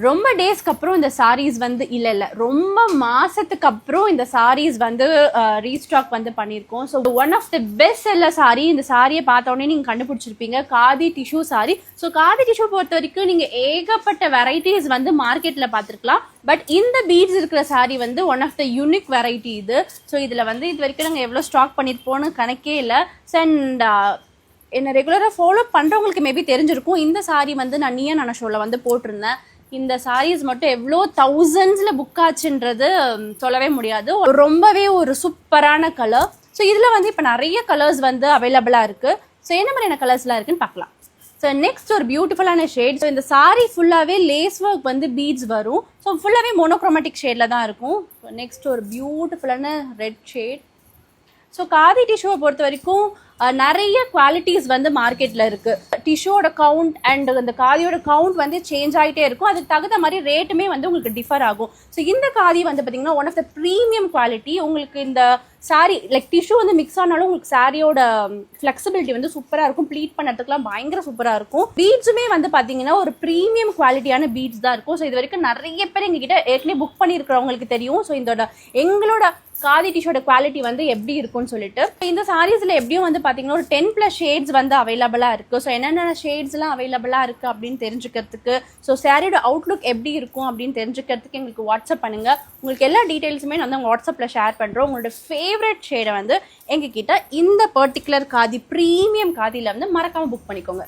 ரொம்ப டேஸ்க்கு அப்புறம் இந்த சாரீஸ் வந்து ரொம்ப மாசத்துக்கு அப்புறம் இந்த சாரீஸ் வந்து ரீஸ்டாக் வந்து பண்ணியிருக்கோம். So one of the best seller sari. இந்த சாரியை பார்த்த உடனே நீங்கள் கண்டுபிடிச்சிருப்பீங்க, khadi tissue sari. So khadi tissue பொறுத்த வரைக்கும் நீங்கள் ஏகப்பட்ட வெரைட்டிஸ் வந்து மார்க்கெட்டில் பார்த்துருக்கலாம். பட் இந்த பீட்ஸ் இருக்கிற சாரி வந்து one of the unique variety இது. ஸோ இதில் வந்து இது வரைக்கும் நாங்கள் எவ்வளோ ஸ்டாக் பண்ணியிருப்போன்னு கணக்கே இல்லை. அண்ட் என்னை ரெகுலராக ஃபாலோ பண்ணுறவங்களுக்கு மேபி தெரிஞ்சிருக்கும். இந்த சாரி வந்து நான் நீயா நானா ஷோவில் வந்து போட்டிருந்தேன். இந்த சாரீஸ் மட்டும் எவ்வளோ தௌசண்ட்ஸில் புக் ஆச்சுன்றது சொல்லவே முடியாது. ரொம்பவே ஒரு சூப்பரான கலர். ஸோ இதில் வந்து இப்போ நிறைய கலர்ஸ் வந்து அவைலபிளாக இருக்குது. ஸோ என்ன மாதிரியான கலர்ஸ்லாம் இருக்குன்னு பார்க்கலாம். ஸோ நெக்ஸ்ட் ஒரு பியூட்டிஃபுல்லான ஷேட். ஸோ இந்த சாரீ ஃபுல்லாகவே லேஸ் ஒர்க் வந்து பீட்ஸ் வரும். ஸோ ஃபுல்லாகவே மோனோக்ரோமேட்டிக் ஷேடில் தான் இருக்கும். ஸோ நெக்ஸ்ட் ஒரு பியூட்டிஃபுல்லான ரெட் ஷேட். ஸோ காதி டிஷ்யூவை பொறுத்த வரைக்கும் நிறைய குவாலிட்டிஸ் வந்து மார்க்கெட்டில் இருக்குது. டிஷ்யூவோட கவுண்ட் அண்ட் அந்த காதியோட கவுண்ட் வந்து சேஞ்ச் ஆகிட்டே இருக்கும். அதுக்கு தகுந்த மாதிரி ரேட்டுமே வந்து உங்களுக்கு டிஃபர் ஆகும். ஸோ இந்த காதி வந்து பார்த்தீங்கன்னா one of the premium quality. உங்களுக்கு இந்த சாரீ லைக் டிஷ்யூ வந்து மிக்ஸ் ஆனாலும் உங்களுக்கு சாரியோட ஃப்ளெக்சிபிலிட்டி வந்து சூப்பராக இருக்கும். ப்ளீட் பண்ணுறதுக்குலாம் பயங்கர சூப்பராக இருக்கும். பீட்ஸுமே வந்து பார்த்தீங்கன்னா ஒரு ப்ரீமியம் குவாலிட்டியான பீட்ஸ் தான் இருக்கும். ஸோ இது வரைக்கும் நிறைய பேர் எங்ககிட்ட ஏற்கனவே புக் பண்ணியிருக்கிறவங்களுக்கு தெரியும். ஸோ எங்களோட காதி டிஷ்யூட குவாலிட்டி வந்து எப்படி இருக்கும்னு சொல்லிட்டு இந்த சாரீஸ்ல எப்படியும் வந்து பாத்தீங்கன்னா ஒரு 10+ ஷேட்ஸ் வந்து அவைலபிளா இருக்கு. ஸோ என்னென்ன ஷேட்ஸ்லாம் அவைலபிளா இருக்கு அப்படின்னு தெரிஞ்சுக்கிறதுக்கு, ஸோ சாரியோட அவுட்லுக் எப்படி இருக்கும் அப்படின்னு தெரிஞ்சுக்கிறதுக்கு எங்களுக்கு வாட்ஸ்அப் பண்ணுங்க. உங்களுக்கு எல்லா டீடைல்ஸுமே நான் வந்து வாட்ஸ்அப்ல ஷேர் பண்றோம். உங்களோட ஃபேவரட் ஷேடை வந்து எங்ககிட்ட இந்த பர்டிகுலர் காதி ப்ரீமியம் காதியில வந்து மறக்காம புக் பண்ணிக்கோங்க.